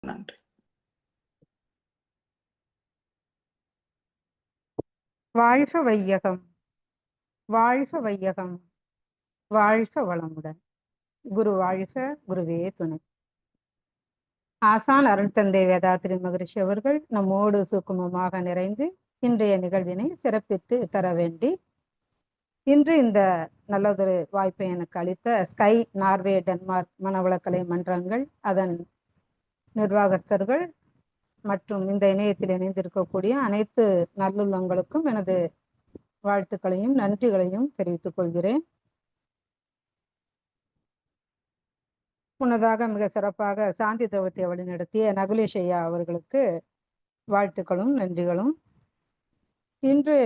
நன்றி. வாழ்க வையகம், வாழ்க வையகம், வாழ்க வளமுடன். குரு வாழ்க, குருவே துணை. ஆசான் அருள் தந்தை வேதாத்திரி மகரிஷி அவர்கள் நம்மோடு சுக்குமமாக நிறைந்து இன்றைய நிகழ்வினை சிறப்பித்து தர வேண்டி இன்று இந்த நல்லதொரு வாய்ப்பை எனக்கு அளித்த ஸ்கை நார்வே டென்மார்க் மனவளக்கலை மன்றங்கள், அதன் நிர்வாகஸ்தர்கள் மற்றும் இந்த இணையத்தில் இணைந்திருக்கக்கூடிய அனைத்து நல்லுள்ளங்களுக்கும் எனது வாழ்த்துக்களையும் நன்றிகளையும் தெரிவித்துக் கொள்கிறேன். முன்னதாக மிக சிறப்பாக சாந்தி தவத்தை வழிநடத்திய நகுலேஷ் ஐயா அவர்களுக்கு வாழ்த்துக்களும் நன்றிகளும். இன்று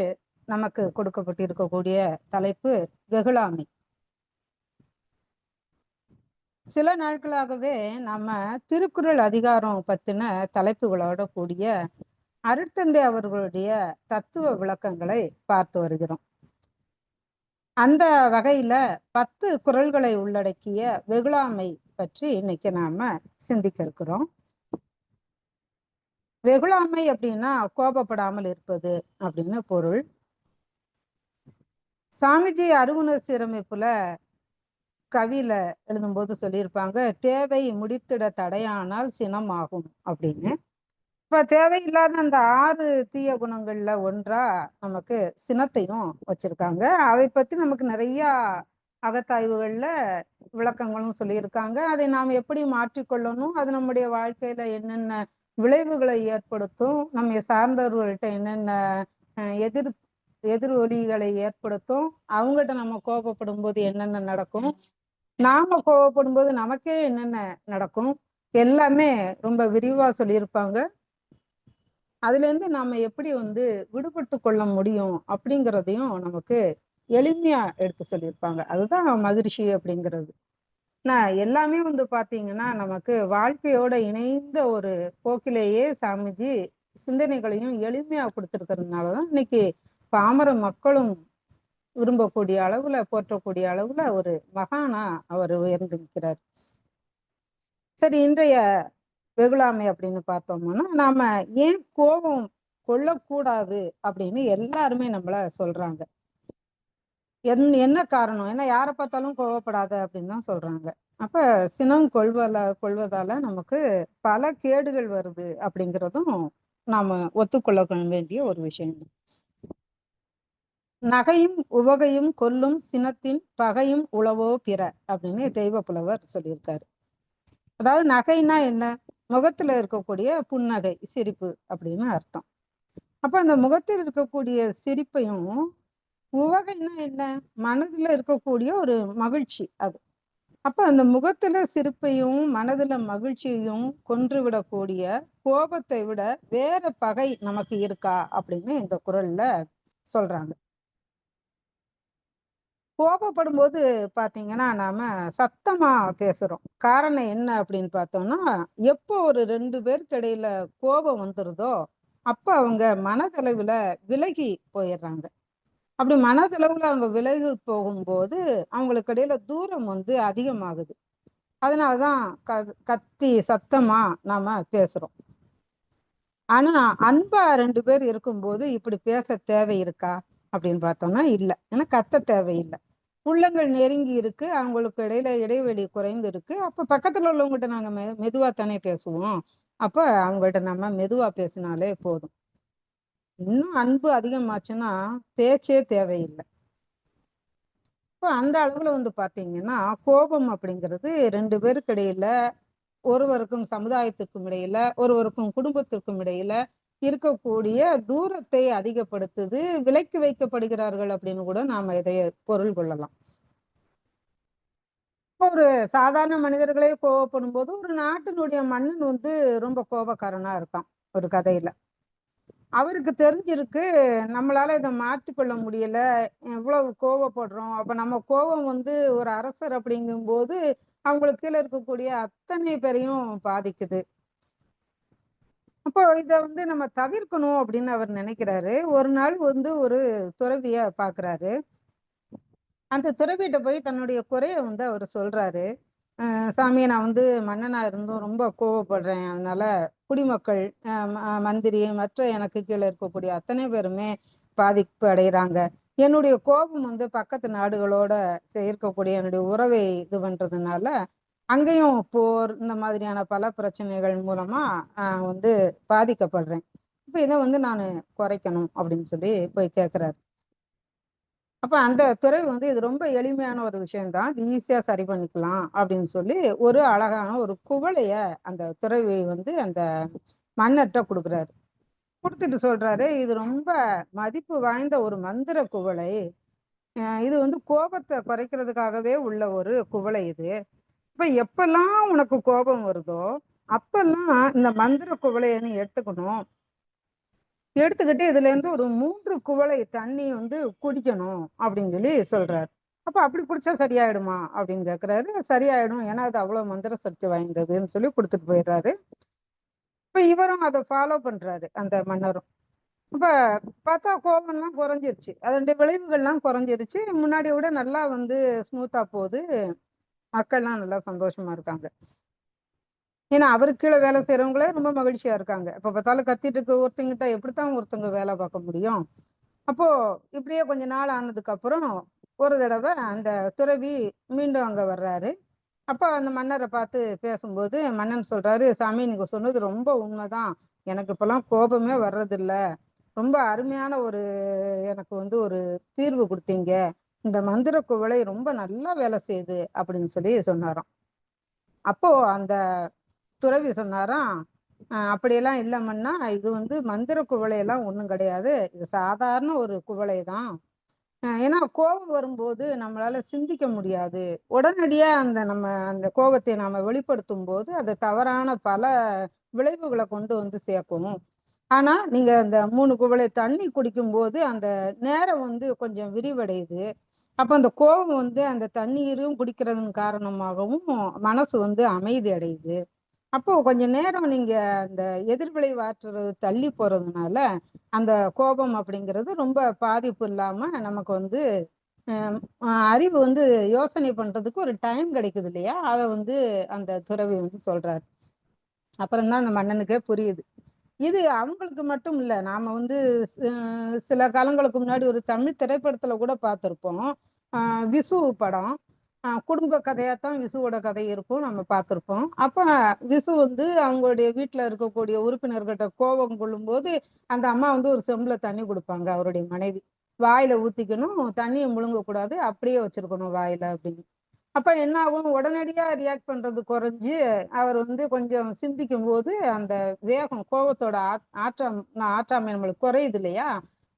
நமக்கு கொடுக்கப்பட்டிருக்கக்கூடிய தலைப்பு வெகுளாமை. சில நாட்களாகவே நம்ம திருக்குறள் அதிகாரம் பத்தின தலைப்புகளோட கூடிய அருட்தந்தை அவர்களுடைய தத்துவ விளக்கங்களை பார்த்து வருகிறோம். அந்த வகையில 10 குறள்களை உள்ளடக்கிய வெகுளாமை பற்றி இன்னைக்கு நாம சிந்திக்க இருக்கிறோம். வெகுளாமை அப்படின்னா கோபப்படாமல் இருப்பது அப்படின்னு பொருள். சாமிஜி அருவுணர் சீரமைப்புல கவியில எழுதும்போது சொல்லியிருப்பாங்க, தேவை முடித்திட தடையானால் சினம் ஆகும் அப்படின்னு. இப்ப தேவையில்லாத அந்த 6 தீய குணங்கள்ல ஒன்றா நமக்கு சினத்தையும் வச்சிருக்காங்க. அதை பத்தி நமக்கு நிறைய அகத்தாய்வுகள்ல விளக்கங்களும் சொல்லியிருக்காங்க. அதை நாம் எப்படி மாற்றிக்கொள்ளணும், அது நம்முடைய வாழ்க்கையில என்னென்ன விளைவுகளை ஏற்படுத்தும், நம்ம சார்ந்தவர்கள்ட்ட என்னென்ன எதிர் ஒலிகளை ஏற்படுத்தும், அவங்ககிட்ட நம்ம கோபப்படும் போது என்னென்ன நடக்கும், நாம கோபப்படும் போது நமக்கே என்னென்ன நடக்கும், எல்லாமே ரொம்ப விரிவா சொல்லியிருப்பாங்க. அதுல இருந்து நாம எப்படி விடுபட்டு கொள்ள முடியும் அப்படிங்கிறதையும் நமக்கு எளிமையா எடுத்து சொல்லியிருப்பாங்க. அதுதான் மகிழ்ச்சி அப்படிங்கிறது. நான் எல்லாமே பாத்தீங்கன்னா நமக்கு வாழ்க்கையோட இணைந்த ஒரு போக்கிலேயே சாமிஜி சிந்தனைகளையும் எளிமையா கொடுத்துருக்கிறதுனாலதான் இன்னைக்கு பாமர மக்களும் விரும்பக்கூடிய அளவுல, போற்றக்கூடிய அளவுல ஒரு மகானா அவர் உயர்ந்து நிற்கிறார். சரி, இன்றைய வெகுளாமை அப்படின்னு பார்த்தோம்னா, நாம ஏன் கோபம் கொள்ளக்கூடாது அப்படின்னு எல்லாருமே நம்மள சொல்றாங்க. என்ன காரணம்? ஏன்னா யாரை பார்த்தாலும் கோவப்படாத அப்படின்னு தான் சொல்றாங்க. அப்ப சினம் கொள்வதால நமக்கு பல கேடுகள் வருது அப்படிங்கிறதும் நாம ஒத்துக்கொள்ள வேண்டிய ஒரு விஷயம். நகையும் உவகையும் கொல்லும் சினத்தின் பகையும் உளவோ பிற அப்படின்னு தெய்வ புலவர் சொல்லியிருக்காரு. அதாவது நகைனா என்ன? முகத்துல இருக்கக்கூடிய புன்னகை, சிரிப்பு அப்படின்னு அர்த்தம். அப்ப அந்த முகத்தில் இருக்கக்கூடிய சிரிப்பையும், உவகைன்னா என்ன? மனதுல இருக்கக்கூடிய ஒரு மகிழ்ச்சி அது. அப்ப அந்த முகத்துல சிரிப்பையும் மனதுல மகிழ்ச்சியையும் கொன்று விடக்கூடிய கோபத்தை விட வேற பகை நமக்கு இருக்கா அப்படின்னு இந்த குறள்ல சொல்றாங்க. கோபப்படும் போது பாத்தீங்கன்னா நாம சத்தமா பேசுறோம். காரணம் என்ன அப்படின்னு பார்த்தோம்னா, எப்போ ஒரு 2 பேருக்கு இடையில கோபம் வந்துருதோ அப்ப அவங்க மனதளவுல விலகி போயிடுறாங்க. அப்படி மனதளவுல அவங்க விலகி போகும்போது அவங்களுக்கு இடையில தூரம் அதிகமாகுது. அதனாலதான் கத்தி சத்தமா நாம பேசுறோம். ஆனா அன்பா 2 பேர் இருக்கும்போது இப்படி பேச தேவை இருக்கா அப்படின்னு பார்த்தோம்னா இல்ல. ஏன்னா கத்த தேவையில்லை. உள்ளங்கள் நெருங்கி இருக்கு, அவங்களுக்கு இடையில இடைவெளி குறைந்து இருக்கு. அப்ப பக்கத்துல உள்ளவங்ககிட்ட நாங்க மெதுவா தானே பேசுவோம். அப்ப அவங்கள்ட்ட நம்ம மெதுவா பேசினாலே போதும். இன்னும் அன்பு அதிகமாச்சுன்னா பேச்சே தேவையில்லை. இப்போ அந்த அளவுல பாத்தீங்கன்னா கோபம் அப்படிங்கிறது 2 பேருக்கு இடையில, ஒருவருக்கும் சமுதாயத்திற்கும் இடையில, ஒருவருக்கும் குடும்பத்திற்கும் இடையில இருக்கக்கூடிய தூரத்தை அதிகப்படுத்துது, விலக்கி வைக்கப்படுகிறார்கள் அப்படின்னு கூட நாம இதை பொருள் கொள்ளலாம். ஒரு சாதாரண மனிதர்களே கோவப்படும் போது ஒரு நாட்டினுடைய மன்னன் ரொம்ப கோபக்காரனா இருக்கான் ஒரு கதையில. அவருக்கு தெரிஞ்சிருக்கு நம்மளால இதை மாற்றிக்கொள்ள முடியல, எவ்வளவு கோவப்படுறோம். அப்ப நம்ம கோபம் ஒரு அரசர் அப்படிங்கும் போது அவங்களுக்கு கீழே இருக்கக்கூடிய அத்தனை பேரையும் பாதிக்குது. அப்போ இதை நம்ம தவிர்க்கணும் அப்படின்னு அவர் நினைக்கிறாரு. ஒரு நாள் ஒரு துறவிய பாக்குறாரு. அந்த துறவிட்ட போய் தன்னுடைய குறைய அவர் சொல்றாரு. சாமி நான் வந்து மன்னனா இருந்தும் ரொம்ப கோவப்படுறேன். அதனால குடிமக்கள், மந்திரி, மற்ற எனக்கு கீழே இருக்கக்கூடிய அத்தனை பேருமே பாதிப்பு அடைகிறாங்க. என்னுடைய கோபம் வந்து பக்கத்து நாடுகளோட இருக்கக்கூடிய என்னுடைய உறவை இது பண்றதுனால அங்கேயும் போர் இந்த மாதிரியான பல பிரச்சனைகள் மூலமா வந்து பாதிக்கப்படுறேன். இப்ப இதை வந்து நான் குறைக்கணும் அப்படின்னு சொல்லி போய் கேட்கிறாரு. அப்ப அந்த துறை வந்து இது ரொம்ப எளிமையான ஒரு விஷயம்தான், இது ஈஸியா சரி பண்ணிக்கலாம் அப்படின்னு சொல்லி ஒரு அழகான ஒரு குவளைய அந்த துறவி வந்து அந்த மன்னர்கிட்ட கொடுக்குறாரு. கொடுத்துட்டு சொல்றாரு, இது ரொம்ப மதிப்பு வாய்ந்த ஒரு மந்திர குவளை. இது வந்து கோபத்தை குறைக்கிறதுக்காகவே உள்ள ஒரு குவளை இது. இப்ப எப்பெல்லாம் உனக்கு கோபம் வருதோ அப்பெல்லாம் இந்த மந்திர குவளைய நீ எடுத்துக்கணும். எடுத்துக்கிட்டு இதுல இருந்து ஒரு 3 குவளை தண்ணி வந்து குடிக்கணும் அப்படின்னு சொல்லி சொல்றாரு. அப்ப அப்படி குடிச்சா சரியாயிடுமா அப்படின்னு கேக்குறாரு. சரியாயிடும், ஏன்னா அது அவ்வளவு மந்திர சக்தி வாய்ந்ததுன்னு சொல்லி கொடுத்துட்டு போயிடுறாரு. இப்ப இவரும் அதை ஃபாலோ பண்றாரு, அந்த மன்னரும். இப்ப பார்த்தா கோபம்லாம் குறைஞ்சிருச்சு, அதனுடைய விளைவுகள்லாம் குறைஞ்சிருச்சு. முன்னாடியை விட நல்லா வந்து ஸ்மூத்தா போகுது. மக்கள்லாம் நல்லா சந்தோஷமா இருக்காங்க. ஏன்னா அவருக்கு கீழே வேலை செய்யறவங்களே ரொம்ப மகிழ்ச்சியா இருக்காங்க. எப்ப பார்த்தாலும் கத்திட்டு இருக்க ஒருத்தங்கிட்ட எப்படித்தான் ஒருத்தங்க வேலை பார்க்க முடியும்? அப்போ இப்படியே கொஞ்ச நாள் ஆனதுக்கு அப்புறம் ஒரு தடவை அந்த துறவி மீண்டும் அங்க வர்றாரு. அப்ப அந்த மன்னரை பார்த்து பேசும்போது மன்னன் சொல்றாரு, சாமி நீங்க சொன்னது ரொம்ப உண்மைதான், எனக்கு இப்பெல்லாம் கோபமே வர்றதில்ல. ரொம்ப அருமையான ஒரு எனக்கு வந்து ஒரு தீர்வு கொடுத்தீங்க. இந்த மந்திர குவளை ரொம்ப நல்லா வேலை செய்யுது அப்படின்னு சொல்லி சொன்னாராம். அப்போ அந்த துறவி சொன்னாராம், அப்படியெல்லாம் இல்லைம்மன்னா, இது வந்து மந்திர குவளையெல்லாம் ஒன்றும் கிடையாது, இது சாதாரண ஒரு குவளை தான். ஏன்னா கோபம் வரும்போது நம்மளால சிந்திக்க முடியாது. உடனடியா அந்த கோபத்தை நாம வெளிப்படுத்தும் போது அது தவறான பல விளைவுகளை கொண்டு வந்து சேர்க்கும். ஆனா நீங்க அந்த 3 குவளை தண்ணி குடிக்கும் போது அந்த நேரம் வந்து கொஞ்சம் விரிவடையுது. அப்ப அந்த கோபம் வந்து அந்த தண்ணீரும் குடிக்கிறதன் காரணமாகவும் மனசு வந்து அமைதி அடையுது. அப்போ கொஞ்ச நேரம் நீங்க அந்த எதிர்விளைவாற்றுறது தள்ளி போறதுனால அந்த கோபம் அப்படிங்கிறது ரொம்ப பாதிப்பு இல்லாம நமக்கு வந்து அறிவு வந்து யோசனை பண்றதுக்கு ஒரு டைம் கிடைக்குது இல்லையா, அதை வந்து அந்த துறவி வந்து சொல்றாரு. அப்புறம்தான் அந்த மன்னனுக்கே புரியுது. இது அவங்களுக்கு மட்டும் இல்ல, நாம வந்து சில காலங்களுக்கு முன்னாடி ஒரு தமிழ் திரைப்படத்துல கூட பார்த்திருப்போம். விசு படம். குடும்ப கதையாத்தான் விசுவோட கதை இருக்கும், நம்ம பார்த்திருப்போம். அப்ப விசு வந்து அவங்களுடைய வீட்டுல இருக்கக்கூடிய உறுப்பினர்கிட்ட கோபம் கொள்ளும்போது அந்த அம்மா வந்து ஒரு செம்புல தண்ணி கொடுப்பாங்க அவருடைய மனைவி. வாயில ஊத்திக்கணும், தண்ணியை முழுங்க கூடாது, அப்படியே வச்சிருக்கணும் வாயில அப்படின்னு. அப்ப என்ன ஆகும், உடனடியா ரியாக்ட் பண்றது குறைஞ்சு அவர் வந்து கொஞ்சம் சிந்திக்கும் போது அந்த வேகம் கோபத்தோட ஆற்றாமை நம்மளுக்கு குறையுது இல்லையா,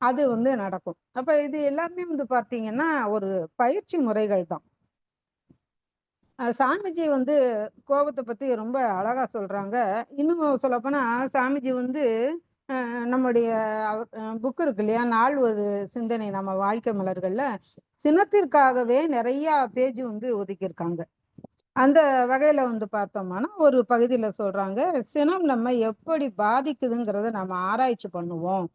அது வந்து நடக்கும். அப்ப இது எல்லாமே வந்து பாத்தீங்கன்னா ஒரு பயிற்சி முறைகள் தான். சாமிஜி வந்து கோபத்தை பத்தி ரொம்ப அழகா சொல்றாங்க. இன்னும் சொல்லப்போனா சாமிஜி வந்து நம்முடைய புக் இருக்கு இல்லையா, நாள் ஒரு சிந்தனை நம்ம வாழ்க்கை மலர்கள்ல சினத்திற்காகவே நிறைய பேஜ் வந்து ஒதுக்கியிருக்காங்க. அந்த வகையில வந்து பார்த்தோம்னா ஒரு பகுதியில சொல்றாங்க, சினம் நம்ம எப்படி பாதிக்குதுங்கிறத நம்ம ஆராய்ச்சி பண்ணுவோம்.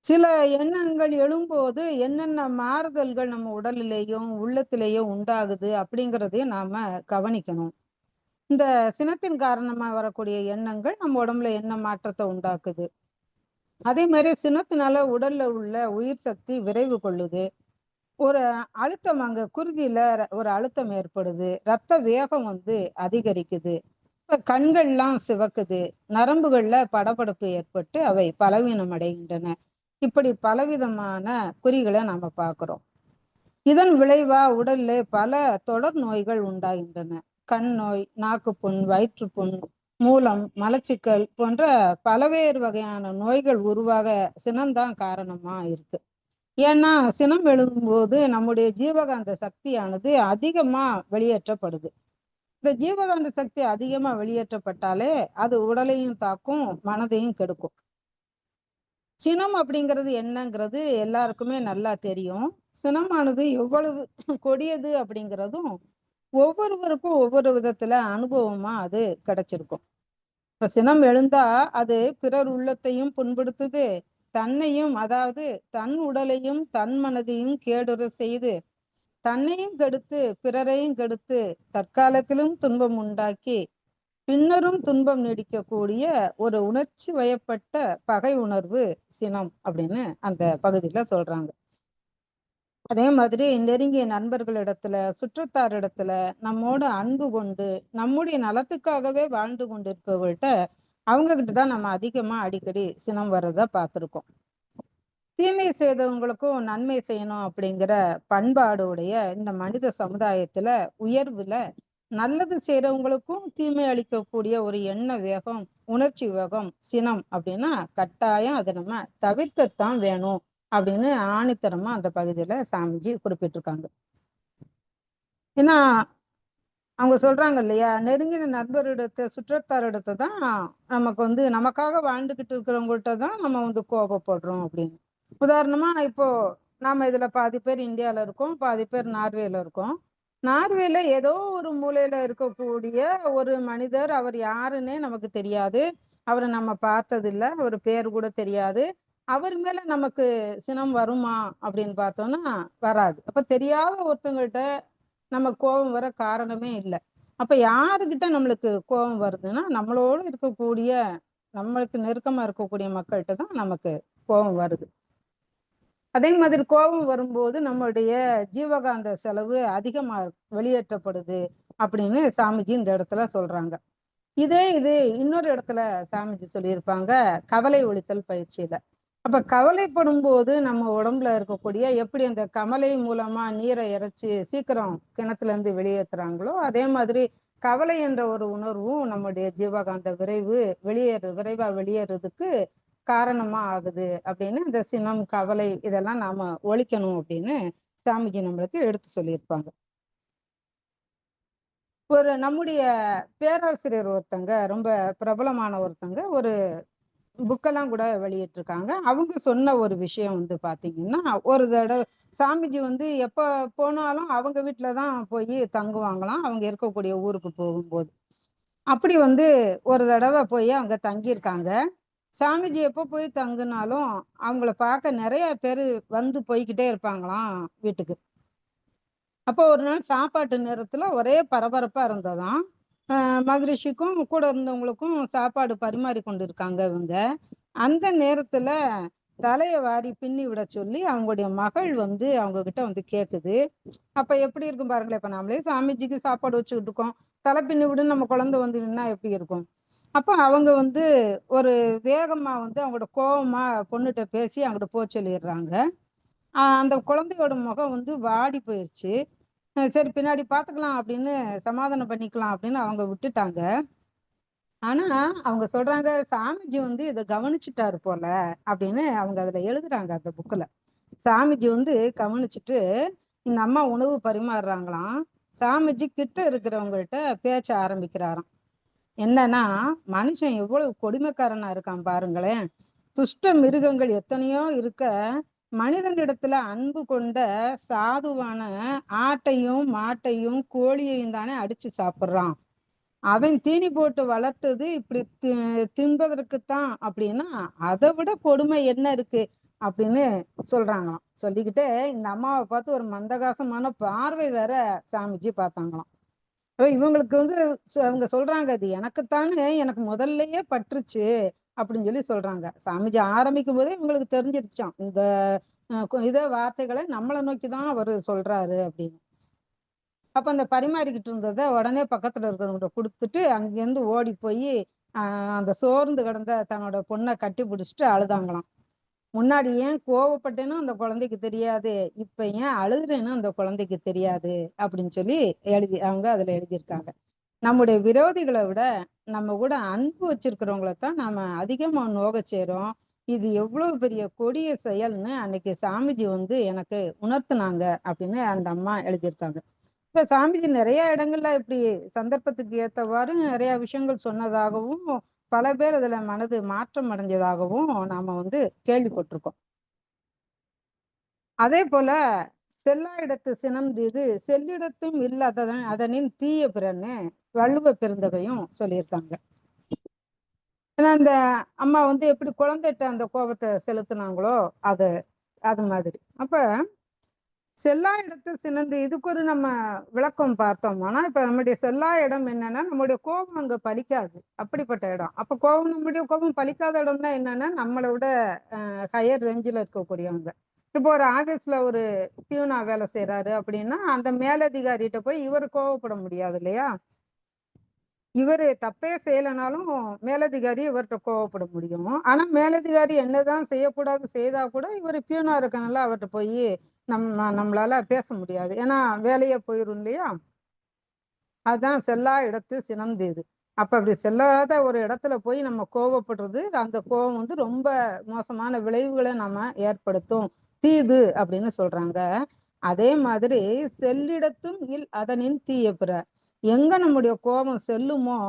சில எண்ணங்கள் எழும்போது என்னென்ன மாறுதல்கள் நம்ம உடலிலேயும் உள்ளத்திலேயும் உண்டாகுது அப்படிங்கிறதையும் நாம கவனிக்கணும். இந்த சினத்தின் காரணமா வரக்கூடிய எண்ணங்கள் நம்ம உடம்புல என்ன மாற்றத்தை உண்டாக்குது, அதே மாதிரி சினத்தினால உடல்ல உள்ள உயிர் சக்தி விரைவு கொள்ளுது. ஒரு அழுத்தம், அங்க குருதியில ஒரு அழுத்தம் ஏற்படுது, ரத்த வேகம் வந்து அதிகரிக்குது, இப்ப கண்கள்லாம் சிவக்குது, நரம்புகள்ல படபடப்பு ஏற்பட்டு அவை பலவீனம் அடைகின்றன. இப்படி பலவிதமான குறிகளை நாம பார்க்கிறோம். இதன் விளைவா உடல்ல பல தொடர் நோய்கள் உண்டாகின்றன. கண் நோய், நாக்குப்புண், வயிற்றுப்புண், மூலம், மலச்சிக்கல் போன்ற பலவேறு வகையான நோய்கள் உருவாக சினம்தான் காரணமா இருக்கு. ஏன்னா சினம் எழும்போது நம்முடைய ஜீவகாந்த சக்தியானது அதிகமா வெளியேற்றப்படுது. இந்த ஜீவகாந்த சக்தி அதிகமா வெளியேற்றப்பட்டாலே அது உடலையும் தாக்கும், மனதையும் கெடுக்கும். சினம் அப்படிங்கிறது என்னங்கிறது எல்லாருக்குமே நல்லா தெரியும். சினமானது எவ்வளவு கொடியது அப்படிங்கிறதும் ஒவ்வொருவருக்கும் ஒவ்வொரு விதத்துல அனுபவமா அது கிடைச்சிருக்கும். இப்ப சினம் எழுந்தா அது பிறர் உள்ளத்தையும் புண்படுத்துது, தன்னையும், அதாவது தன் உடலையும் தன் மனதையும் கேடுற செய்து தன்னையும் கெடுத்து பிறரையும் கெடுத்து தற்காலத்திலும் துன்பம் உண்டாக்கி பின்னரும் துன்பம் நீடிக்கக்கூடிய ஒரு உணர்ச்சி வயப்பட்ட பகை உணர்வு சினம் அப்படின்னு அந்த பகுதியில சொல்றாங்க. அதே மாதிரி நெருங்கிய நண்பர்களிடத்துல சுற்றத்தாரிடத்துல நம்மோட அன்பு கொண்டு நம்முடைய நலத்துக்காகவே வாழ்ந்து கொண்டிருப்பவர்கள்ட்ட அவங்க கிட்டதான் நம்ம அதிகமா அடிக்கடி சினம் வர்றத பார்த்திருக்கோம். தீமை செய்தவங்களுக்கும் நன்மை செய்யணும் அப்படிங்கிற பண்பாடுடைய இந்த மனித சமுதாயத்துல உயர்வுல நல்லது செய்யறவங்களுக்கும் தீமை அளிக்கக்கூடிய ஒரு எண்ண வேகம், உணர்ச்சி வேகம், சினம் அப்படின்னா கட்டாயம் அதை நம்ம தவிர்க்கத்தான் வேணும் அப்படின்னு ஆணித்தரமா அந்த பகுதியில சாமிஜி குறிப்பிட்டிருக்காங்க. ஏன்னா அவங்க சொல்றாங்க இல்லையா, நெருங்கின நண்பரிடத்த சுற்றத்தாரிடத்தை தான் நமக்கு நமக்காக வாழ்ந்துகிட்டு இருக்கிறவங்கள்ட்ட தான் நம்ம கோபப்படுறோம் அப்படின்னு. உதாரணமா இப்போ நாம இதுல பாதி பேர் இந்தியால இருக்கோம், பாதி பேர் நார்வேல இருக்கோம். நார்வேல ஏதோ ஒரு மூலையில இருக்கக்கூடிய ஒரு மனிதர், அவர் யாருன்னே நமக்கு தெரியாது, அவரை நம்ம பார்த்ததில்லை, அவர் பேர் கூட தெரியாது. அவர் மேல நமக்கு சினம் வருமா அப்படின்னு பார்த்தோம்னா வராது. அப்ப தெரியாத ஒருத்தவங்கள்ட்ட நம்ம கோபம் வர காரணமே இல்லை. அப்ப யாருக்கிட்ட நம்மளுக்கு கோபம் வருதுன்னா நம்மளோடு இருக்கக்கூடிய, நம்மளுக்கு நெருக்கமா இருக்கக்கூடிய மக்கள்கிட்ட தான் நமக்கு கோபம் வருது. அதே மாதிரி கோபம் வரும்போது நம்மளுடைய ஜீவகாந்த செலவு அதிகமா வெளியேற்றப்படுது அப்படின்னு சாமிஜி இந்த இடத்துல சொல்றாங்க. இது இன்னொரு இடத்துல சாமிஜி சொல்லியிருப்பாங்க கவலை ஒழித்தல் பயிற்சியில. அப்ப கவலைப்படும் போது நம்ம உடம்புல இருக்கக்கூடிய எப்படி அந்த கவலை மூலமா நீரை இறைச்சி சீக்கிரம் கிணத்துல இருந்து வெளியேற்றுறாங்களோ அதே மாதிரி கவலை என்ற ஒரு உணர்வும் நம்முடைய ஜீவகாந்த விரைவா வெளியேறதுக்கு காரணமா ஆகுது அப்படின்னு இந்த சினம் கவலை இதெல்லாம் நாம ஒழிக்கணும் அப்படின்னு சாமிஜி நம்மளுக்கு எடுத்து சொல்லியிருப்பாங்க. ஒரு நம்முடைய பேராசிரியர் ஒருத்தங்க, ரொம்ப பிரபலமான ஒருத்தங்க, ஒரு புக்கெல்லாம் கூட வெளியிட்டிருக்காங்க. அவங்க சொன்ன ஒரு விஷயம் பாத்தீங்கன்னா, ஒரு தடவை சாமிஜி எப்ப போனாலும் அவங்க வீட்டுலதான் போய் தங்குவாங்களாம், அவங்க இருக்கக்கூடிய ஊருக்கு போகும்போது. அப்படி ஒரு தடவை போய் அவங்க தங்கியிருக்காங்க. சாமிஜி எப்போ போய் தங்குனாலும் அவங்கள பார்க்க நிறைய பேர் போய்கிட்டே இருப்பாங்களாம் வீட்டுக்கு. அப்போ ஒரு நாள் சாப்பாட்டு நேரத்துல ஒரே பரபரப்பா இருந்ததாம். மகரிஷிக்கும் கூட இருந்தவங்களுக்கும் சாப்பாடு பரிமாறி கொண்டு இருக்காங்க இவங்க. அந்த நேரத்துல தலைய வாரி பின்னி விட சொல்லி அவங்களுடைய மகள் அவங்க கிட்ட கேக்குது. அப்ப எப்படி இருக்கும் பாருங்களேன், இப்ப நம்மளே சாமிஜிக்கு சாப்பாடு வச்சுக்கிட்டு இருக்கோம், தலை பின்னி விடுன்னு நம்ம குழந்தை நின்னா எப்படி இருக்கும். அப்ப அவங்க ஒரு வேகமா அவங்களோட கோவமா பொண்ணுகிட்ட பேசி அவங்ககிட்ட போக சொல்லிடுறாங்க. அந்த குழந்தையோட முகம் வாடி போயிடுச்சு. சரி பின்னாடி பாத்துக்கலாம் அப்படின்னு சமாதானம் பண்ணிக்கலாம் அப்படின்னு அவங்க விட்டுட்டாங்க. ஆனா அவங்க சொல்றாங்க சாமிஜி இதை கவனிச்சுட்டாரு போல அப்படின்னு அவங்க அதுல எழுதுறாங்க அந்த புக்ல. சாமிஜி கவனிச்சுட்டு இந்த அம்மா உணவு பரிமாறுறாங்களாம். சாமிஜி கிட்ட இருக்கிறவங்கள்ட்ட பேச்ச ஆரம்பிக்கிறாராம். என்னன்னா, மனுஷன் எவ்வளவு கொடுமைக்காரனா இருக்கான் பாருங்களேன். துஷ்ட மிருகங்கள் எத்தனையோ இருக்க மனிதனிடத்துல அன்பு கொண்ட சாதுவான ஆட்டையும் மாட்டையும் கோழியையும் தானே அடிச்சு சாப்பிடுறான். அவன் தீனி போட்டு வளர்த்தது இப்படி தின்பதற்குத்தான் அப்படின்னா அதை விட கொடுமை என்ன இருக்கு அப்படின்னு சொல்றாங்களாம். சொல்லிக்கிட்டே இந்த அம்மாவை பார்த்து ஒரு மந்தகாசமான பார்வை வேற சாமிஜி பார்த்தாங்களாம். இவங்களுக்கு அவங்க சொல்றாங்க, அது எனக்குத்தானே எனக்கு முதல்லயே பற்றுச்சு அப்படின்னு சொல்றாங்க. சாமிஜி ஆரம்பிக்கும் போதே இவங்களுக்கு தெரிஞ்சிருச்சான் இந்த இத வார்த்தைகளை நம்மளை நோக்கிதான் அவரு சொல்றாரு அப்படின்னு. அப்ப அந்த பரிமாறிக்கிட்டு இருந்ததை உடனே பக்கத்துல இருக்கிறவங்க கொடுத்துட்டு அங்கிருந்து ஓடி போய் அந்த சோர்ந்து கிடந்த தன்னோட பொண்ணை கட்டி பிடிச்சிட்டு அழுதாங்களாம். முன்னாடி ஏன் கோவப்பட்டேன்னு அந்த குழந்தைக்கு தெரியாது, இப்ப ஏன் அழுகுறேன்னு அந்த குழந்தைக்கு தெரியாது அப்படின்னு சொல்லி அவங்க அதுல எழுதியிருக்காங்க. நம்முடைய விரோதிகளை விட நம்ம கூட அன்பு வச்சிருக்கிறவங்களைத்தான் நாம அதிகமா நோக செய்றோம். இது எவ்வளவு பெரிய கொடிய செயல்னு அன்னைக்கு சாமிஜி எனக்கு உணர்த்தினாங்க அப்படின்னு அந்த அம்மா எழுதியிருக்காங்க. இப்ப சாமிஜி நிறைய இடங்கள்ல இப்படி சந்தர்ப்பத்துக்கு ஏற்றவாறு நிறைய விஷயங்கள் சொன்னதாகவும் பல பேர் அதுல மனது மாற்றம் அடைஞ்சதாகவும் நாம கேள்விப்பட்டிருக்கோம். அதே போல செல்லா இடத்து சினம் தீது செல்லிடத்தும் இல்லாததன் அதனின் தீய பிறன்னு வள்ளுவ பெருந்தகையும் சொல்லியிருக்காங்க. ஏன்னா அந்த அம்மா எப்படி குழந்தைகிட்ட அந்த கோபத்தை செலுத்தினாங்களோ அது அது மாதிரி. அப்ப செல்லா இடத்து சினந்து, இதுக்கு ஒரு நம்ம விளக்கம் பார்த்தோம்னா, இப்ப நம்முடைய செல்லா இடம் என்னன்னா நம்முடைய கோபம் அங்க பலிக்காது, அப்படிப்பட்ட இடம். அப்ப கோபம், நம்முடைய கோபம் பலிக்காத இடம்னா என்னன்னா நம்மளை விட ஹையர் ரேஞ்சில் இருக்கக்கூடியவங்க. இப்போ ஒரு ஆபீஸ்ல ஒரு பியூனா வேலை செய்யறாரு அப்படின்னா அந்த மேலதிகாரிகிட்ட போய் இவர் கோவப்பட முடியாது இல்லையா. இவரு தப்பே செய்யலைனாலும் மேலதிகாரி இவர்கிட்ட கோவப்பட முடியும். ஆனா மேலதிகாரி என்னதான் செய்யக்கூடாது செய்தா கூட இவர் பியூனா இருக்கனால அவர்கிட்ட போய் நம்மளால பேச முடியாது, ஏன்னா வேலையே போயிரும் இல்லையா. அதுதான் செல்லா இடத்து சினம் தீது. அப்ப அப்படி செல்லாத ஒரு இடத்துல போய் நம்ம கோவப்படுறது, அந்த கோவம் வந்து ரொம்ப மோசமான விளைவுகளை நம்ம ஏற்படுத்தும், தீது அப்படின்னு சொல்றாங்க. அதே மாதிரி செல்லிடத்தும் அதனின் தீய பிற, எங்க நம்முடைய கோபம் செல்லுமோ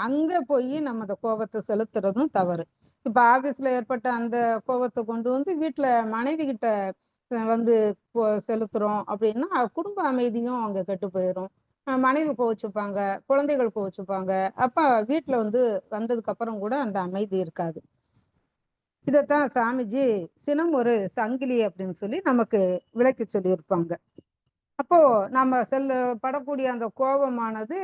அங்க போய் நம்ம அந்த கோபத்தை செலுத்துறதும் தவறு. இப்ப ஆபீஸ்ல ஏற்பட்ட அந்த கோபத்தை கொண்டு வந்து வீட்டுல மனைவி கிட்ட வந்து செலுத்துறோம் அப்படின்னா குடும்ப அமைதியும் அங்க கெட்டு போயிடும். மனைவி கோவிச்சுப்பாங்க, குழந்தைகள் கோவிச்சுப்பாங்க. அப்ப வீட்டுல வந்து வந்ததுக்கு அப்புறம் கூட அந்த அமைதி இருக்காது. இதைத்தான் சாமிஜி சினம் ஒரு சங்கிலி அப்படின்னு சொல்லி நமக்கு விளக்கி சொல்லியிருப்பாங்க. அப்போ நம்ம படக்கூடிய அந்த கோபமானது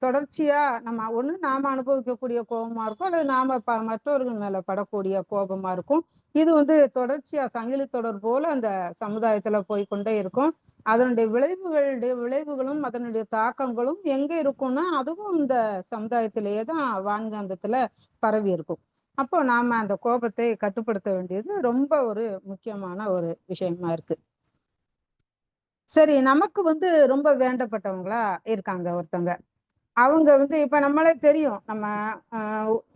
தொடர்ச்சியா நம்ம ஒண்ணு நாம அனுபவிக்கக்கூடிய கோபமா இருக்கும், அல்லது நாம மற்றவர்கள் மேல படக்கூடிய கோபமா இருக்கும். இது வந்து தொடர்ச்சியா சங்கிலி தொடர் போல அந்த சமுதாயத்துல போய்கொண்டே இருக்கும். அதனுடைய விளைவுகளும் அதனுடைய தாக்கங்களும் எங்க இருக்கும்னா அதுவும் இந்த சமுதாயத்திலேயே தான் வான்காந்தத்துல பரவி இருக்கும். அப்போ நாம அந்த கோபத்தை கட்டுப்படுத்த வேண்டியது ரொம்ப ஒரு முக்கியமான ஒரு விஷயமா இருக்கு. சரி, நமக்கு வந்து ரொம்ப வேண்டப்பட்டவங்களா இருக்காங்க ஒருத்தங்க. அவங்க வந்து இப்ப நம்மளே தெரியும்,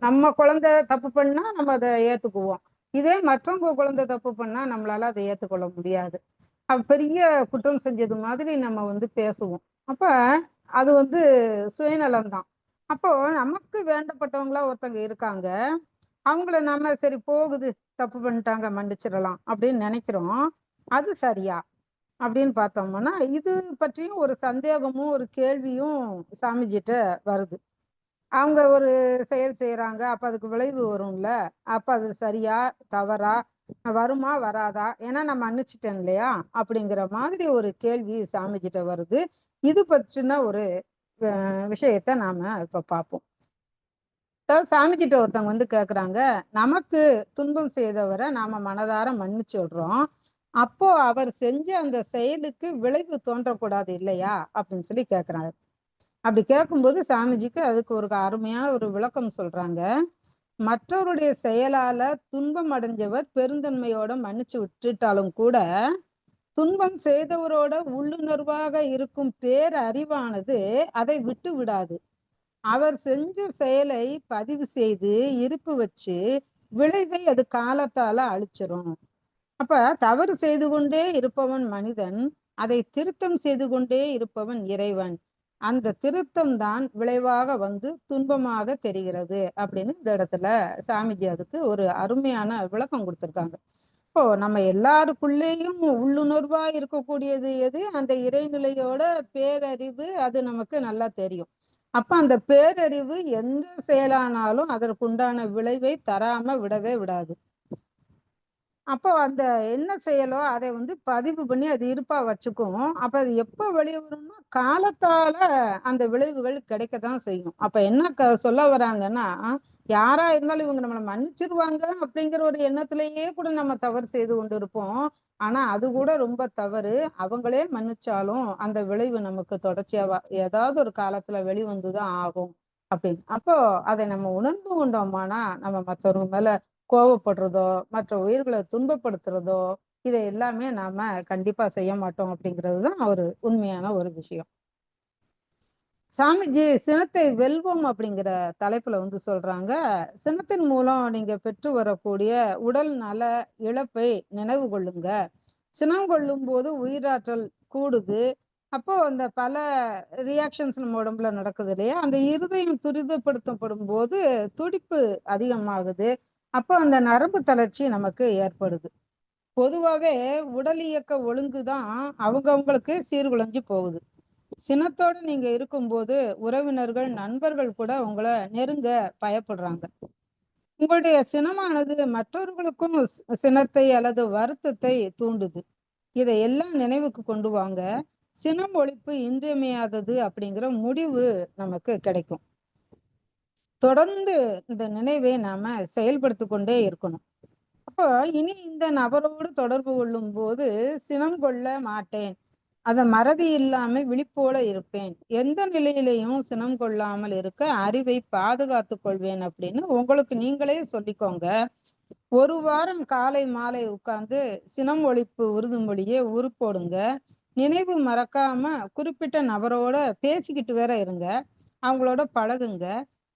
நம்ம குழந்தை தப்பு பண்ணா நம்ம அதை ஏத்துக்குவோம். இதே மற்றவங்க குழந்தை தப்பு பண்ணா நம்மளால அதை ஏத்துக்கொள்ள முடியாது. பெரிய குற்றம் செஞ்சது மாதிரி நம்ம வந்து பேசுவோம். அப்ப அது வந்து சுயநலம் தான். அப்போ நமக்கு வேண்டப்பட்டவங்களா ஒருத்தங்க இருக்காங்க, அவங்கள நாம சரி போகுது, தப்பு பண்ணிட்டாங்க மன்னிச்சிடலாம் அப்படின்னு நினைக்கிறோம். அது சரியா அப்படின்னு பார்த்தோம்னா இது பற்றியும் ஒரு சந்தேகமும் ஒரு கேள்வியும் சாமிஜிட்ட வருது. அவங்க ஒரு செயல் செய்யறாங்க, அப்ப அதுக்கு விளைவு வரும்ல, அப்ப அது சரியா தவறா, வருமா வராதா, ஏன்னா நான் மன்னிச்சிட்டேன் இல்லையா, அப்படிங்கிற மாதிரி ஒரு கேள்வி சாமிஜிட்ட வருது. இது பற்றின ஒரு விஷயத்த நாம இப்ப பார்ப்போம். சாமிஜிட்ட ஒருத்தவங்க வந்து கேக்குறாங்க, நமக்கு துன்பம் செய்தவரை நாம மனதார மன்னிச்சு விடுறோம், அப்போ அவர் செஞ்ச அந்த செயலுக்கு விளைவு தோன்றக்கூடாது இல்லையா அப்படின்னு சொல்லி கேக்குறாங்க. அப்படி கேட்கும்போது சாமிஜிக்கு அதுக்கு ஒரு அருமையான ஒரு விளக்கம் சொல்றாங்க. மற்றவருடைய செயலால துன்பம் அடைஞ்சவர் பெருந்தன்மையோட மன்னிச்சு விட்டுட்டாலும் கூட துன்பம் செய்தவரோட உள்ளுணர்வாக இருக்கும் பேரறிவானது அதை விட்டு விடாது. அவர் செஞ்ச செயலை பதிவு செய்து இருப்பு வச்சு விளைவை அது காலத்தால அழிச்சிரும். அப்ப தவறு செய்து கொண்டே இருப்பவன் மனிதன், அதை திருத்தம் செய்து கொண்டே இருப்பவன் இறைவன். அந்த திருத்தம் தான் விளைவாக வந்து துன்பமாக தெரிகிறது அப்படின்னு இந்த இடத்துல சாமிஜி அதுக்கு ஒரு அருமையான விளக்கம் கொடுத்திருக்காங்க. இப்போ நம்ம எல்லாருக்குள்ளேயும் உள்ளுணர்வா இருக்கக்கூடியது எது, அந்த இறைநிலையோட பேரறிவு, அது நமக்கு நல்லா தெரியும். அப்ப அந்த பேரறிவு எந்த செயலானாலும் அதற்குண்டான விளைவை தராம விடவே விடாது. அப்போ அந்த என்ன செயலோ அதை வந்து பதிவு பண்ணி அது இருப்பா வச்சுக்கும். அப்ப அது எப்ப வெளியே வரும்னா காலத்தால அந்த விளைவுகள் கிடைக்கத்தான் செய்யும். அப்ப என்ன சொல்ல வராங்கன்னா, யாரா இருந்தாலும் இவங்க நம்மளை மன்னிச்சிருவாங்க அப்படிங்கிற ஒரு எண்ணத்திலேயே கூட நம்ம தவறு செய்து கொண்டு இருப்போம். ஆனா அது கூட ரொம்ப தவறு. அவங்களே மன்னிச்சாலும் அந்த விளைவு நமக்கு தொடர்ச்சியா ஏதாவது ஒரு காலத்துல வெளிவந்துதான் ஆகும் அப்படின்னு. அப்போ அதை நம்ம உணர்ந்து கொண்டோமானா நம்ம மற்றவங்க மேல கோவப்படுறதோ மற்ற உயிர்களை துன்பப்படுத்துறதோ இதை எல்லாமே நாம கண்டிப்பா செய்ய மாட்டோம் அப்படிங்கிறது தான் ஒரு உண்மையான ஒரு விஷயம். சாமிஜி சினத்தை வெல்வோம் அப்படிங்கிற தலைப்புல வந்து சொல்றாங்க, சினத்தின் மூலம் நீங்க பெற்று வரக்கூடிய உடல் நல இழப்பை நினைவு கொள்ளுங்க. சினம் கொள்ளும் போது உயிராற்றல் கூடுது. அப்போ அந்த பல ரியாக்ஷன்ஸ் நம்ம உடம்புல நடக்குது இல்லையா, அந்த இருதயம் துரிதப்படுத்தப்படும் போது துடிப்பு அதிகமாகுது. அப்போ அந்த நரம்பு தளர்ச்சி நமக்கு ஏற்படுது. பொதுவாவே உடல் இயக்க ஒழுங்குதான் அவங்களுக்கு சீர்குலைஞ்சு போகுது. சினத்தோட நீங்க இருக்கும்போது உறவினர்கள் நண்பர்கள் கூட உங்களை நெருங்க பயப்படுறாங்க. உங்களுடைய சினமானது மற்றவர்களுக்கும் சினத்தை அல்லது வருத்தத்தை தூண்டுது. இதை எல்லாம் நினைவுக்கு கொண்டு வாங்க. சினம் ஒழிப்பு இன்றியமையாதது அப்படிங்கிற முடிவு நமக்கு கிடைக்கும். தொடர்ந்து இந்த நினைவை நாம செயல்படுத்தி கொண்டே இருக்கணும். அப்போ இனி இந்த நபரோடு தொடர்பு கொள்ளும் போது சினம் கொள்ள மாட்டேன், அத மறதி இல்லாம விழிப்போட இருப்பேன், எந்த நிலையிலையும் சினம் கொள்ளாமல் இருக்க அறிவை பாதுகாத்து கொள்வேன் அப்படின்னு உங்களுக்கு நீங்களே சொல்லிக்கோங்க. ஒரு வாரம் காலை மாலை உட்கார்ந்து சினம் ஒழிப்பு உறுதிமொழியே உருப்போடுங்க. நினைவு மறக்காம குறிப்பிட்ட நபரோட பேசிக்கிட்டு வேற இருங்க, அவங்களோட பழகுங்க.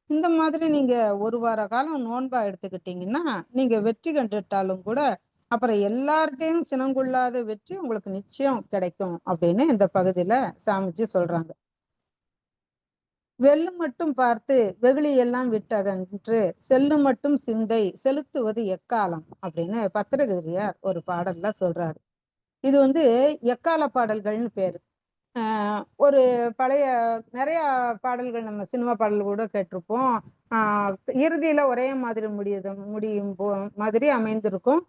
இந்த மாதிரி நீங்க ஒரு வார காலம் நோன்பா எடுத்துக்கிட்டீங்கன்னா நீங்க வெற்றி கண்டுட்டாலும் கூட அப்புறம் எல்லார்ட்டையும் சினங்கொள்ளாத வெற்றி உங்களுக்கு நிச்சயம் கிடைக்கும் அப்படின்னு இந்த பகுதியில சாமிஜி சொல்றாங்க. வெல்லு மட்டும் பார்த்து வெகுளி எல்லாம் விட்டகன்று செல்லு மட்டும் சிந்தை செலுத்துவது எக்காலம் அப்படின்னு பத்திரகிரியார் ஒரு பாடல்ல சொல்றாரு. இது எக்கால பாடல்கள்னு பேரு. ஒரு பழைய நிறைய பாடல்கள் நம்ம சினிமா பாடல் கூட கேட்டிருப்போம். இறுதியில ஒரே மாதிரி முடியும் மாதிரி அமைந்திருக்கும்.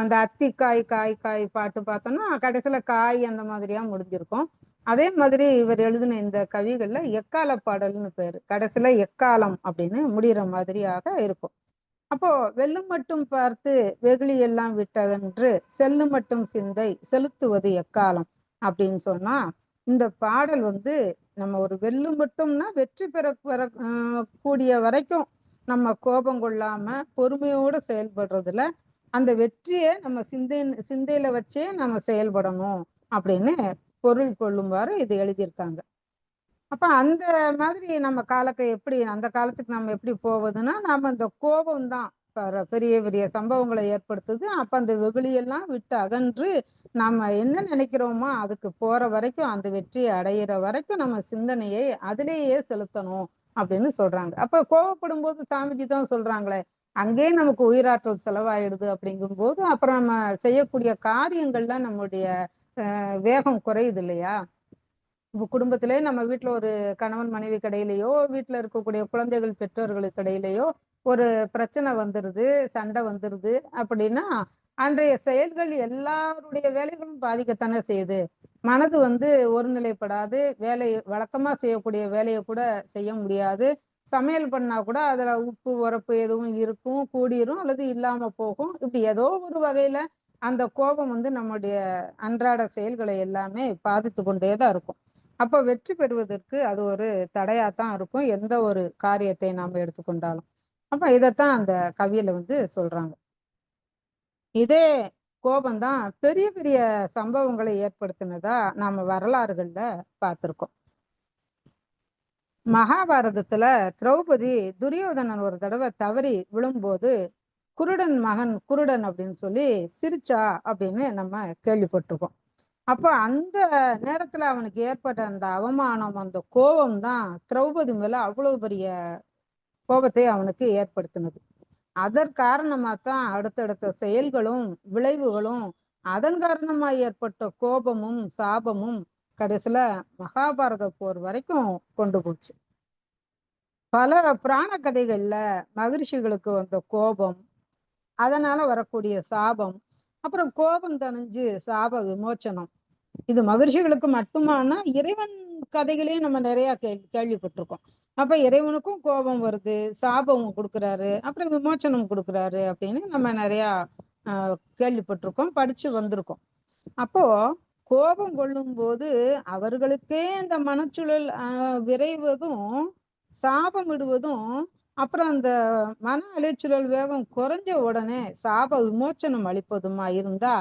இந்த அத்தி காய் காய் காய் பாட்டு பார்த்தோம்னா கடைசியில காய் அந்த மாதிரியா முடிஞ்சிருக்கும். அதே மாதிரி இவர் எழுதின இந்த கவிகள்ல எக்கால பாடல்னு பேரு. கடைசியில எக்காலம் அப்படின்னு முடிகிற மாதிரியாக இருக்கும். அப்போ வெல்லும் மட்டும் பார்த்து வெகுளி எல்லாம் விட்டகன்று செல்லு மட்டும் சிந்தை செலுத்துவது எக்காலம் அப்படின்னு சொன்னா இந்த பாடல் நம்ம ஒரு வெல்லு மட்டும்னா வெற்றி பெற கூடிய வரைக்கும் நம்ம கோபம் கொள்ளாம பொறுமையோடு செயல்படுறதுல அந்த வெற்றியை நம்ம சிந்தையில வச்சே நம்ம செயல்படணும் அப்படின்னு பொருள் கொள்ளுமாறு இது எழுதியிருக்காங்க. அப்ப அந்த மாதிரி நம்ம காலத்தை எப்படி அந்த காலத்துக்கு நம்ம எப்படி போவதுன்னா நம்ம இந்த கோபம் தான் பெரிய பெரிய சம்பவங்களை ஏற்படுத்துது. அப்ப அந்த வெகுளியெல்லாம் விட்டு அகன்று நாம என்ன நினைக்கிறோமோ அதுக்கு போற வரைக்கும் அந்த வெற்றியை அடையிற வரைக்கும் நம்ம சிந்தனையை அதிலேயே செலுத்தணும் அப்படின்னு சொல்றாங்க. அப்ப கோவப்படும் போது சாமிஜி தான் சொல்றாங்களே அங்கேயே நமக்கு உயிராற்றல் செலவாயிடுது அப்படிங்கும் போது அப்புறம் நம்ம செய்யக்கூடிய காரியங்கள்லாம் நம்முடைய வேகம் குறையுது இல்லையா. இப்போ குடும்பத்திலே நம்ம வீட்டுல ஒரு கணவன் மனைவி கடையிலையோ வீட்டுல இருக்கக்கூடிய குழந்தைகள் பெற்றோர்களுக்கு இடையிலையோ ஒரு பிரச்சனை வந்துருது, சண்டை வந்துருது அப்படின்னா அன்றைய செயல்கள் எல்லாருடைய வேலைகளும் பாதிக்கத்தானே செய்யுது. மனது ஒருநிலைப்படாது, வேலை வழக்கமா செய்யக்கூடிய வேலையை கூட செய்ய முடியாது. சமையல் பண்ணா கூட அதுல உப்பு உரப்பு எதுவும் இருக்கும், கூடிரும் அல்லது இல்லாம போகும். இப்படி ஏதோ ஒரு வகையில அந்த கோபம் நம்முடைய அன்றாட செயல்களை எல்லாமே பாதித்து கொண்டேதான் இருக்கும். அப்ப வெற்றி பெறுவதற்கு அது ஒரு தடையாத்தான் இருக்கும் எந்த ஒரு காரியத்தை நாம எடுத்துக்கொண்டாலும். அப்ப இதைத்தான் அந்த கவியில சொல்றாங்க. இதே கோபம்தான் பெரிய பெரிய சம்பவங்களை ஏற்படுத்தினதா நாம வரலாறுகள்ல பார்த்திருக்கோம். மகாபாரதத்துல திரௌபதி துரியோதனன் ஒரு தடவை தவறி விழும்போது குருடன் மகன் குருடன் அப்படின்னு சொல்லி சிரிச்சா அப்படின்னு நம்ம கேள்விப்பட்டிருக்கோம். அப்ப அந்த நேரத்துல அவனுக்கு ஏற்பட்ட அந்த அவமானம் அந்த கோபம் தான் திரௌபதி மேல அவ்வளவு பெரிய கோபத்தை அவனுக்கு ஏற்படுத்தினது. அதன் காரணமா தான் அடுத்தடுத்த செயல்களும் விளைவுகளும் அதன் காரணமா ஏற்பட்ட கோபமும் சாபமும் கடைசியில மகாபாரத போர் வரைக்கும் கொண்டு போச்சு. பல புராண கதைகள்ல மகிழ்ச்சிகளுக்கு வந்த கோபம், அதனால வரக்கூடிய சாபம், அப்புறம் கோபம் தணிஞ்சு சாப விமோச்சனம், இது மகிழ்ச்சிகளுக்கு மட்டுமானா இறைவன் கதைகளையும் நம்ம நிறைய கேள்விப்பட்டிருக்கோம். அப்ப இறைவனுக்கும் கோபம் வருது, சாபம் கொடுக்குறாரு, அப்புறம் விமோச்சனம் கொடுக்குறாரு அப்படின்னு நம்ம நிறைய கேள்விப்பட்டிருக்கோம், படிச்சு வந்திருக்கோம். அப்போ கோபம் கொள்ளும் போது அவர்களுக்கே இந்த மனச்சூழல் விரைவதும் சாபம் இடுவதும் அப்புறம் அந்த மன அலைச்சூழல் வேகம் குறைஞ்ச உடனே சாப விமோச்சனம் அளிப்பதுமா இருந்தா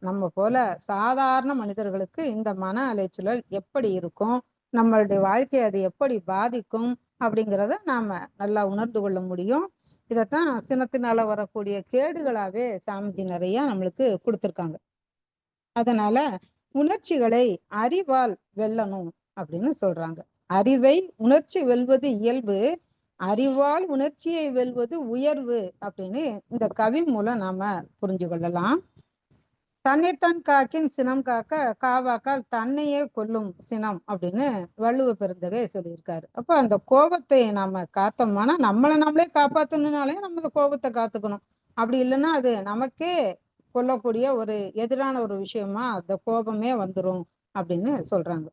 நம்ம போல சாதாரண மனிதர்களுக்கு இந்த மன அலைச்சூழல் எப்படி இருக்கும், நம்மளுடைய வாழ்க்கையை அது எப்படி பாதிக்கும் அப்படிங்கிறத நாம நல்லா உணர்ந்து கொள்ள முடியும். இதைத்தான் சினத்தினால வரக்கூடிய கேடுகளாவே சாமிஜி நிறைய நம்மளுக்கு கொடுத்துருக்காங்க. அதனால உணர்ச்சிகளை அறிவால் வெல்லணும் அப்படின்னு சொல்றாங்க. அறிவை உணர்ச்சி வெல்வது இயல்பு, அறிவால் உணர்ச்சியை வெல்வது உயர்வு அப்படின்னு இந்த கவி மூலம் நாம புரிஞ்சு கொள்ளலாம். தன்னைத்தான் காக்கின் சினம் காக்க காவாக்கால் தன்னையே கொல்லும் சினம் அப்படின்னு வள்ளுவ பெருந்தகை சொல்லியிருக்காரு. அப்ப அந்த கோபத்தை நாம காத்தோம்னா நம்மளை நம்மளே காப்பாத்தணும்னாலே நம்ம கோபத்தை காத்துக்கணும். அப்படி இல்லைன்னா அது நமக்கே கொல்லக்கூடிய ஒரு எதிரான ஒரு விஷயமா அந்த கோபமே வந்துரும் அப்படின்னு சொல்றாங்க.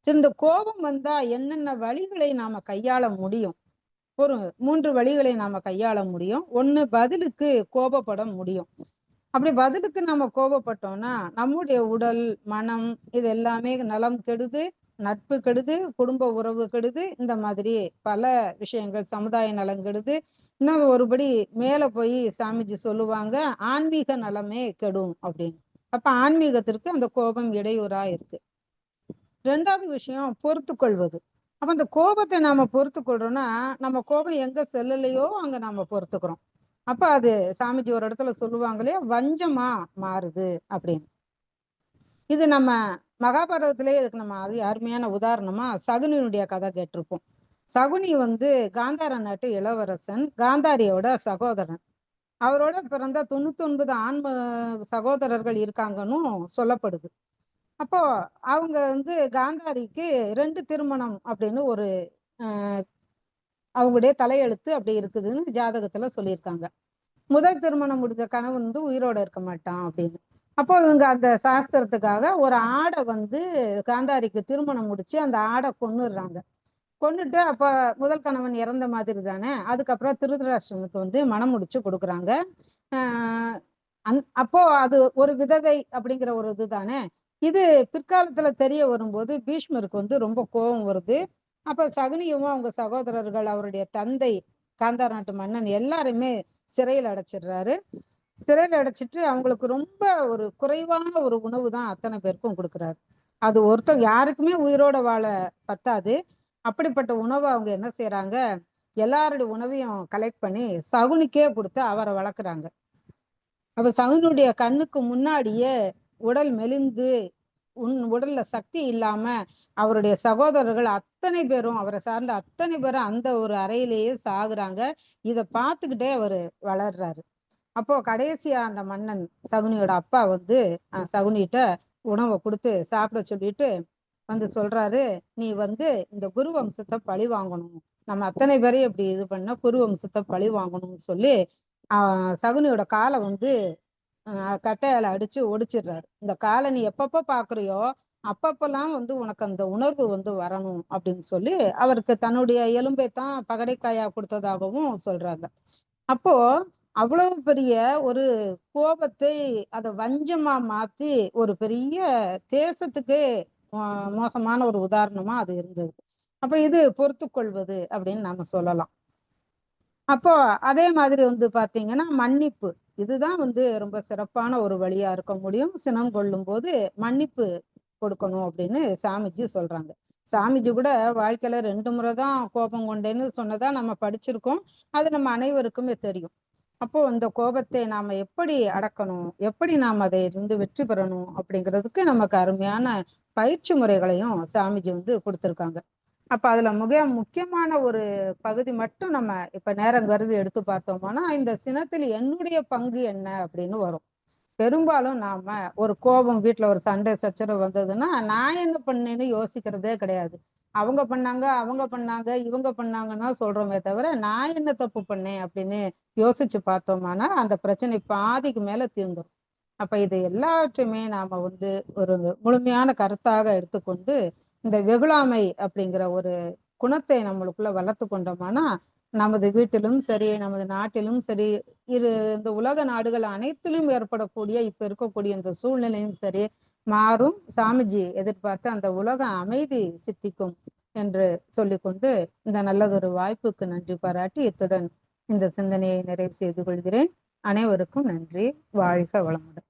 சரி, இந்த கோபம் வந்தா என்னென்ன வழிகளை நாம கையாள முடியும்? ஒரு 3 வழிகளை நாம கையாள முடியும். ஒண்ணு, பதிலுக்கு கோபப்பட முடியும். அப்படி பதிலுக்கு நம்ம கோபப்பட்டோம்னா நம்முடைய உடல், மனம் இது எல்லாமே நலம் கெடுது, நட்பு கெடுது, குடும்ப உறவு கெடுது, இந்த மாதிரி பல விஷயங்கள், சமுதாய நலம் கெடுது. இன்னும் ஒருபடி மேல போய் சாமிஜி சொல்லுவாங்க, ஆன்மீக நலமே கெடும் அப்படின்னு. அப்ப ஆன்மீகத்திற்கு அந்த கோபம் இடையூறா இருக்கு. 2வது விஷயம், பொறுத்து கொள்வது. அப்ப அந்த கோபத்தை நாம பொறுத்து கொள்றோம்னா நம்ம கோபம் எங்க செல்லலையோ அங்க நாம பொறுத்துக்கிறோம். அப்ப அது சாமிஜி ஒரு இடத்துல சொல்லுவாங்களே, வஞ்சமா மாறுது அப்படின்னு. இது நம்ம மகாபாரதத்திலேயே இதுக்கு நம்ம அருமையான உதாரணமா சகுனியுடைய கதை கேட்டிருப்போம். சகுனி காந்தார நாட்டு இளவரசன், காந்தாரியோட சகோதரன். அவரோட பிறந்த 99 ஆண் சகோதரர்கள் இருக்காங்கன்னு சொல்லப்படுது. அப்போ அவங்க காந்தாரிக்கு 2 திருமணம் அப்படின்னு ஒரு அவங்களுடைய தலையெழுத்து அப்படி இருக்குதுன்னு ஜாதகத்துல சொல்லியிருக்காங்க. முதல் திருமணம் முடிஞ்ச கணவன் உயிரோட இருக்க மாட்டான் அப்படின்னு. அப்போ இவங்க அந்த சாஸ்திரத்துக்காக ஒரு ஆடை காந்தாரிக்கு திருமணம் முடிச்சு அந்த ஆடை கொன்னுடுறாங்க. கொன்னுட்டு அப்ப முதல் கணவன் இறந்த மாதிரி தானே. அதுக்கப்புறம் திருதராஷ்டிரனுக்கு மனம் முடிச்சு கொடுக்குறாங்க. அப்போ அது ஒரு விதவை அப்படிங்கிற ஒரு இதுதானே. இது பிற்காலத்துல தெரிய வரும்போது பீஷ்மருக்கு ரொம்ப கோபம் வருது. அப்ப சகுனியும் அவங்க சகோதரர்கள், அவருடைய தந்தை காந்தார் நாட்டு மன்னன் எல்லாருமே சிறையில் அடைச்சிடுறாரு. சிறையில் அடைச்சிட்டு அவங்களுக்கு ரொம்ப ஒரு குறைவான ஒரு உணவு தான் அத்தனை பேருக்கும் கொடுக்குறாரு. அது ஒருத்தர் யாருக்குமே உயிரோட வாழ பத்தாது. அப்படிப்பட்ட உணவை அவங்க என்ன செய்யறாங்க, எல்லாருடைய உணவையும் கலெக்ட் பண்ணி சகுனிக்கே கொடுத்து அவரை வளர்க்குறாங்க. அப்ப சகுனுடைய கண்ணுக்கு முன்னாடியே உடல் மெலிந்து உடல்ல சக்தி இல்லாம அவருடைய சகோதரர்கள் அத்தனை பேரும், அவரை சார்ந்த அத்தனை பேரும் அந்த ஒரு அறையிலேயே சாகுறாங்க. இதை பார்த்துக்கிட்டே அவரு வளர்றாரு. அப்போ கடைசியா அந்த மன்னன் சகுனியோட அப்பா சகுனிகிட்ட உணவை கொடுத்து சாப்பிட சொல்லிட்டு சொல்றாரு, நீ இந்த குரு வம்சத்தை பழி வாங்கணும், நம்ம அத்தனை பேரையும் இப்படி இது பண்ண குரு வம்சத்தை பழி வாங்கணும்னு சொல்லி சகுனியோட காலை கட்டையால அடிச்சு ஒடிச்சிடுறாரு. இந்த காலை நீ எப்பப்ப பாக்குறியோ அப்பப்பெல்லாம் உனக்கு அந்த உணர்வு வரணும் அப்படின்னு சொல்லி அவருக்கு தன்னுடைய எலும்பை தான் பகடைக்காயா கொடுத்ததாகவும் சொல்றாங்க. அப்போ அவ்வளவு பெரிய ஒரு கோபத்தை அதை வஞ்சமா மாத்தி ஒரு பெரிய தேசத்துக்கே மோசமான ஒரு உதாரணமா அது இருந்தது. அப்ப இது பொறுத்து கொள்வது அப்படின்னு நாம சொல்லலாம். அப்போ அதே மாதிரி பாத்தீங்கன்னா மன்னிப்பு, இதுதான் ரொம்ப சிறப்பான ஒரு வழியா இருக்க முடியும். சினம் கொள்ளும் போது மன்னிப்பு கொடுக்கணும் அப்படின்னு சாமிஜி சொல்றாங்க. சாமிஜி கூட வாழ்க்கையில 2 முறை தான் கோபம் கொண்டேன்னு சொன்னதா நம்ம படிச்சிருக்கோம். அது நம்ம அனைவருக்குமே தெரியும். அப்போ இந்த கோபத்தை நாம எப்படி அடக்கணும், எப்படி நாம் அதை வெற்றி பெறணும் அப்படிங்கிறதுக்கு நமக்கு அருமையான பயிற்சி முறைகளையும் சாமிஜி கொடுத்துருக்காங்க. அப்ப அதுல முக்கியமான ஒரு பகுதி மட்டும் நம்ம இப்ப நேரம் கருதி எடுத்து பார்த்தோம்னா, இந்த சினத்தில் என்னுடைய பங்கு என்ன அப்படின்னு வரும். பெரும்பாலும் நாம ஒரு கோபம், வீட்டுல ஒரு சண்டை சச்சரவு வந்ததுன்னா நான் என்ன பண்ணேன்னு யோசிக்கிறதே கிடையாது. அவங்க பண்ணாங்க இவங்க பண்ணாங்கன்னா சொல்றோமே தவிர நான் என்ன தப்பு பண்ணேன் அப்படின்னு யோசிச்சு பார்த்தோம்னா அந்த பிரச்சனை பாதிக்கு மேல தீர்ந்துடும். அப்ப இது எல்லாவற்றையுமே நாம ஒரு முழுமையான கருத்தாக எடுத்துக்கொண்டு இந்த வெகுளாமை அப்படிங்கிற ஒரு குணத்தை நம்மளுக்குள்ள வளர்த்து கொண்டோம்னா நமது வீட்டிலும் சரி, நமது நாட்டிலும் சரி, இந்த உலக நாடுகள் அனைத்திலும் ஏற்படக்கூடிய இப்ப இருக்கக்கூடிய இந்த சூழ்நிலையும் சரி மாறும். சாமிஜி எதிர்பார்த்து அந்த உலக அமைதி சித்திக்கும் என்று சொல்லிக்கொண்டு இந்த நல்லதொரு வாய்ப்புக்கு நன்றி பாராட்டி இத்துடன் இந்த சிந்தனையை நிறைவு செய்து கொள்கிறேன். அனைவருக்கும் நன்றி. வாழ்க வளமுடன்.